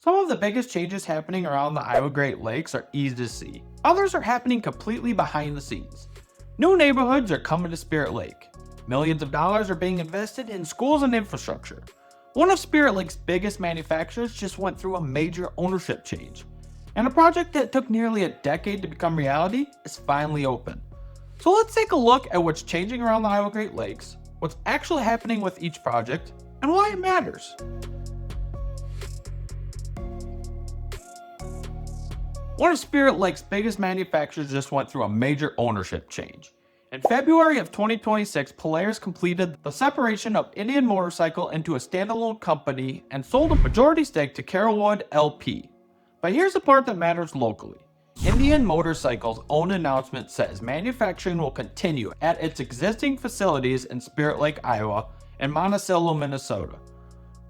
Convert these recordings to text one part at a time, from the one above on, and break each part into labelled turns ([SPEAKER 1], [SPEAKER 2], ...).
[SPEAKER 1] Some of the biggest changes happening around the Iowa Great Lakes are easy to see. Others are happening completely behind the scenes. New neighborhoods are coming to Spirit Lake. Millions of dollars are being invested in schools and infrastructure. One of Spirit Lake's biggest manufacturers just went through a major ownership change. And a project that took nearly a decade to become reality is finally open. So let's take a look at what's changing around the Iowa Great Lakes, what's actually happening with each project, and why it matters. One of Spirit Lake's biggest manufacturers just went through a major ownership change. In February of 2026, Polaris completed the separation of Indian Motorcycle into a standalone company and sold a majority stake to Carolwood LP. But here's the part that matters locally. Indian Motorcycle's own announcement says manufacturing will continue at its existing facilities in Spirit Lake, Iowa, and Monticello, Minnesota.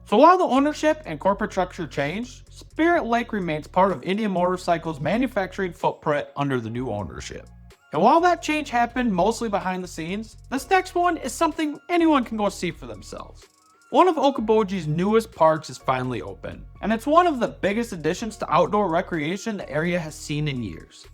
[SPEAKER 1] So while the ownership and corporate structure changed, Spirit Lake remains part of Indian Motorcycle's manufacturing footprint under the new ownership. And while that change happened mostly behind the scenes, this next one is something anyone can go see for themselves. One of Okoboji's newest parks is finally open, and it's one of the biggest additions to outdoor recreation the area has seen in years.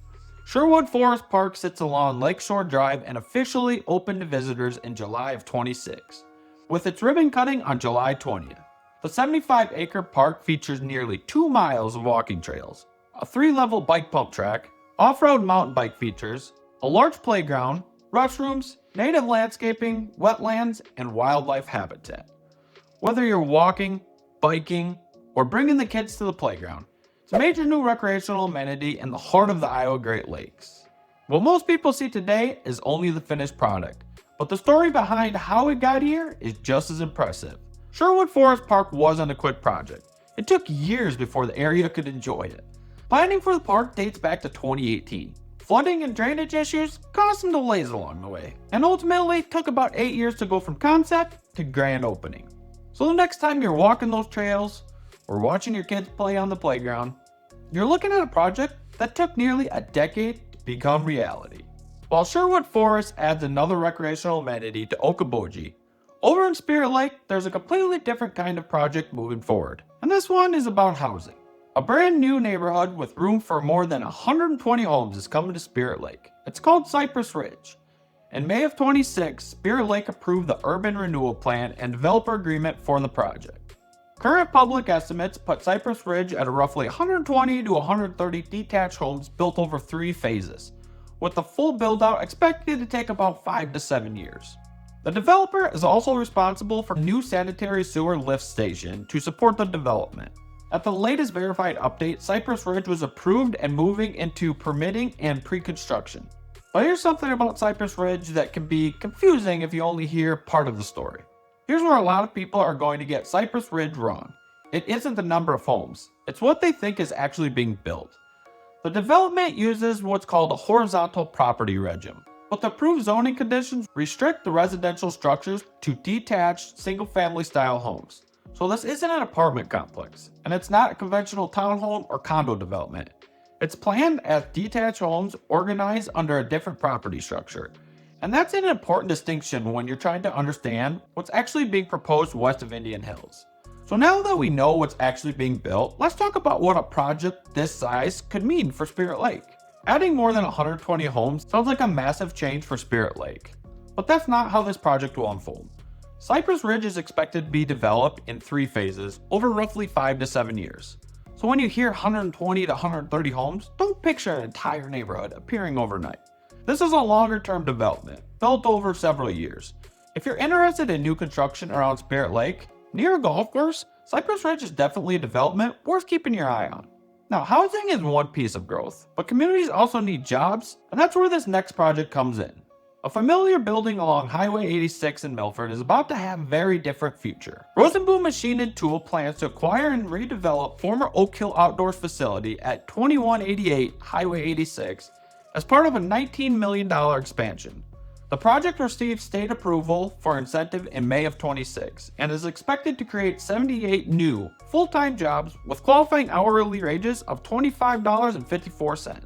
[SPEAKER 1] Sherwood Forest Park sits along Lakeshore Drive and officially opened to visitors in July of 26, with its ribbon cutting on July 20th. The 75-acre park features nearly 2 miles of walking trails, a 3-level bike pump track, off-road mountain bike features, a large playground, restrooms, native landscaping, wetlands, and wildlife habitat. Whether you're walking, biking, or bringing the kids to the playground, it's a major new recreational amenity in the heart of the Iowa Great Lakes. What most people see today is only the finished product, but the story behind how it got here is just as impressive. Sherwood Forest Park wasn't a quick project. It took years before the area could enjoy it. Planning for the park dates back to 2018. Flooding and drainage issues caused some delays along the way, and ultimately took about 8 years to go from concept to grand opening. So the next time you're walking those trails, or watching your kids play on the playground, you're looking at a project that took nearly a decade to become reality. While Sherwood Forest adds another recreational amenity to Okoboji, over in Spirit Lake, there's a completely different kind of project moving forward, and this one is about housing. A brand new neighborhood with room for more than 120 homes is coming to Spirit Lake. It's called Cypress Ridge. In May of 26, Spirit Lake approved the urban renewal plan and developer agreement for the project. Current public estimates put Cypress Ridge at a roughly 120 to 130 detached homes built over 3 phases, with the full build-out expected to take about 5 to 7 years. The developer is also responsible for a new sanitary sewer lift station to support the development. At the latest verified update, Cypress Ridge was approved and moving into permitting and pre-construction. But here's something about Cypress Ridge that can be confusing if you only hear part of the story. Here's where a lot of people are going to get Cypress Ridge wrong. It isn't the number of homes, it's what they think is actually being built. The development uses what's called a horizontal property regime, but the approved zoning conditions restrict the residential structures to detached single-family style homes. So this isn't an apartment complex, and it's not a conventional townhome or condo development. It's planned as detached homes organized under a different property structure. And that's an important distinction when you're trying to understand what's actually being proposed west of Indian Hills. So now that we know what's actually being built, let's talk about what a project this size could mean for Spirit Lake. Adding more than 120 homes sounds like a massive change for Spirit Lake, but that's not how this project will unfold. Cypress Ridge is expected to be developed in 3 phases over roughly 5 to 7 years. So when you hear 120 to 130 homes, don't picture an entire neighborhood appearing overnight. This is a longer-term development, built over several years. If you're interested in new construction around Spirit Lake, near a golf course, Cypress Ridge is definitely a development worth keeping your eye on. Now, housing is one piece of growth, but communities also need jobs, and that's where this next project comes in. A familiar building along Highway 86 in Milford is about to have a very different future. Rosenboom Machine Tool plans to acquire and redevelop former Oak Hill Outdoors facility at 2188 Highway 86 as part of a $19 million expansion. The project received state approval for incentive in May of 26 and is expected to create 78 new full-time jobs with qualifying hourly wages of $25.54.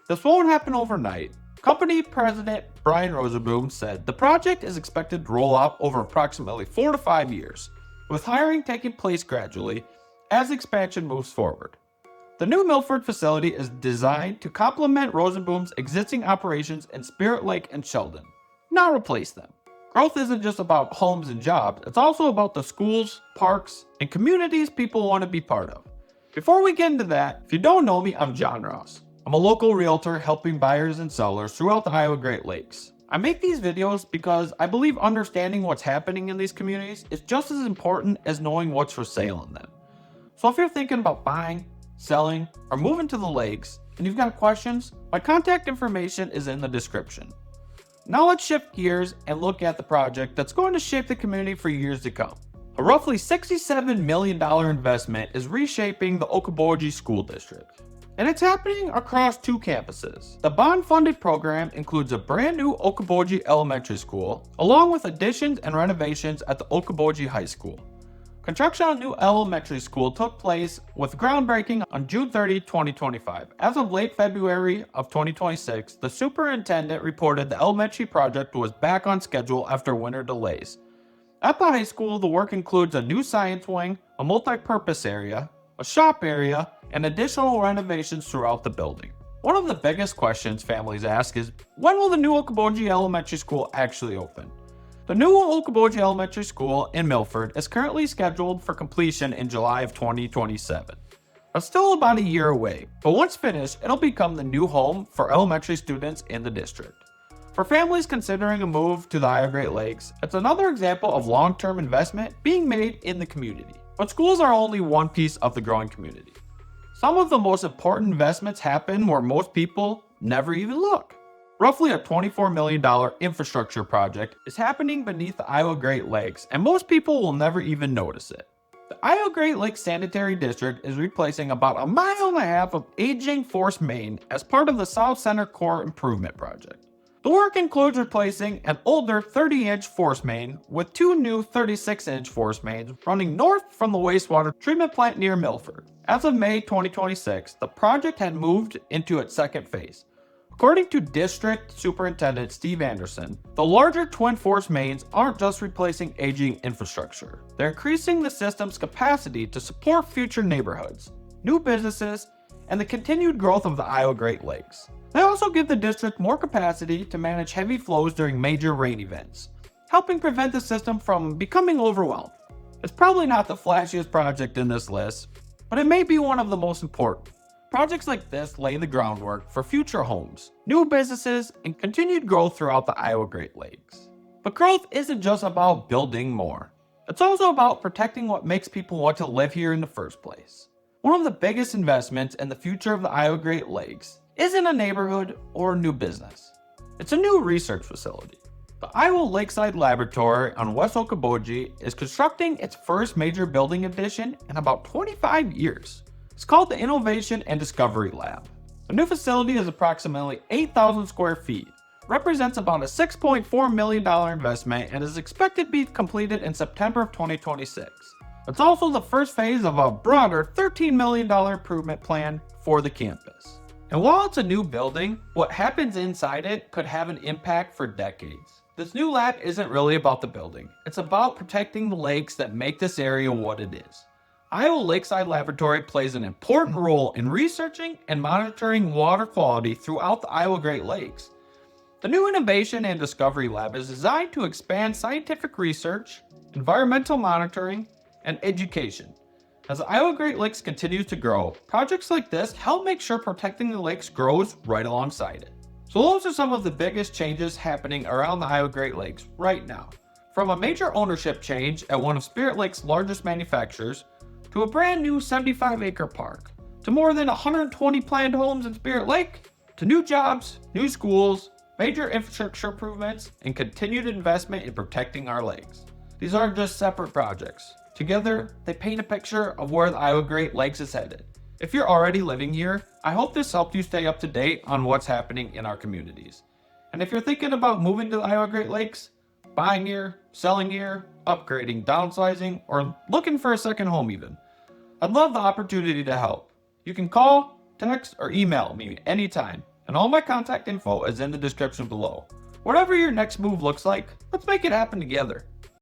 [SPEAKER 1] This won't happen overnight. Company president Brian Rosenboom said the project is expected to roll out over approximately 4 to 5 years, with hiring taking place gradually as expansion moves forward. The new Milford facility is designed to complement Rosenboom's existing operations in Spirit Lake and Sheldon, not replace them. Growth isn't just about homes and jobs, it's also about the schools, parks, and communities people want to be part of. Before we get into that, if you don't know me, I'm John Ross. I'm a local realtor helping buyers and sellers throughout the Iowa Great Lakes. I make these videos because I believe understanding what's happening in these communities is just as important as knowing what's for sale in them. So if you're thinking about buying, selling, or moving to the lakes, and you've got questions, my contact information is in the description. Now let's shift gears and look at the project that's going to shape the community for years to come. A roughly $67 million investment is reshaping the Okoboji School District, and it's happening across 2 campuses. The bond-funded program includes a brand new Okoboji Elementary School, along with additions and renovations at the Okoboji High School. Construction on new elementary school took place with groundbreaking on June 30, 2025. As of late February of 2026, the superintendent reported the elementary project was back on schedule after winter delays. At the high school, the work includes a new science wing, a multi-purpose area, a shop area, and additional renovations throughout the building. One of the biggest questions families ask is, when will the new Okoboji Elementary School actually open? The new Okoboji Elementary School in Milford is currently scheduled for completion in July of 2027. It's still about a year away, but once finished, it'll become the new home for elementary students in the district. For families considering a move to the Iowa Great Lakes, it's another example of long-term investment being made in the community. But schools are only one piece of the growing community. Some of the most important investments happen where most people never even look. Roughly a $24 million infrastructure project is happening beneath the Iowa Great Lakes, and most people will never even notice it. The Iowa Great Lakes Sanitary District is replacing about 1.5 miles of aging force main as part of the South Center Core Improvement Project. The work includes replacing an older 30-inch force main with 2 new 36-inch force mains running north from the wastewater treatment plant near Milford. As of May 2026, the project had moved into its second phase. According to District Superintendent Steve Anderson, the larger twin force mains aren't just replacing aging infrastructure. They're increasing the system's capacity to support future neighborhoods, new businesses, and the continued growth of the Iowa Great Lakes. They also give the district more capacity to manage heavy flows during major rain events, helping prevent the system from becoming overwhelmed. It's probably not the flashiest project in this list, but it may be one of the most important. Projects like this lay the groundwork for future homes, new businesses, and continued growth throughout the Iowa Great Lakes. But growth isn't just about building more. It's also about protecting what makes people want to live here in the first place. One of the biggest investments in the future of the Iowa Great Lakes isn't a neighborhood or a new business. It's a new research facility. The Iowa Lakeside Laboratory on West Okoboji is constructing its first major building addition in about 25 years. It's called the Innovation and Discovery Lab. The new facility is approximately 8,000 square feet, represents about a $6.4 million investment, and is expected to be completed in September of 2026. It's also the first phase of a broader $13 million improvement plan for the campus. And while it's a new building, what happens inside it could have an impact for decades. This new lab isn't really about the building. It's about protecting the lakes that make this area what it is. Iowa Lakeside Laboratory plays an important role in researching and monitoring water quality throughout the Iowa Great Lakes. The new Innovation and Discovery Lab is designed to expand scientific research, environmental monitoring, and education. As the Iowa Great Lakes continues to grow, projects like this help make sure protecting the lakes grows right alongside it. So those are some of the biggest changes happening around the Iowa Great Lakes right now. From a major ownership change at one of Spirit Lake's largest manufacturers, to a brand new 75-acre park, to more than 120 planned homes in Spirit Lake, to new jobs, new schools, major infrastructure improvements, and continued investment in protecting our lakes. These aren't just separate projects. Together, they paint a picture of where the Iowa Great Lakes is headed. If you're already living here, I hope this helped you stay up to date on what's happening in our communities. And if you're thinking about moving to the Iowa Great Lakes, buying here, selling here, upgrading, downsizing, or looking for a second home even, I'd love the opportunity to help. You can call, text, or email me anytime, and all my contact info is in the description below. Whatever your next move looks like, let's make it happen together.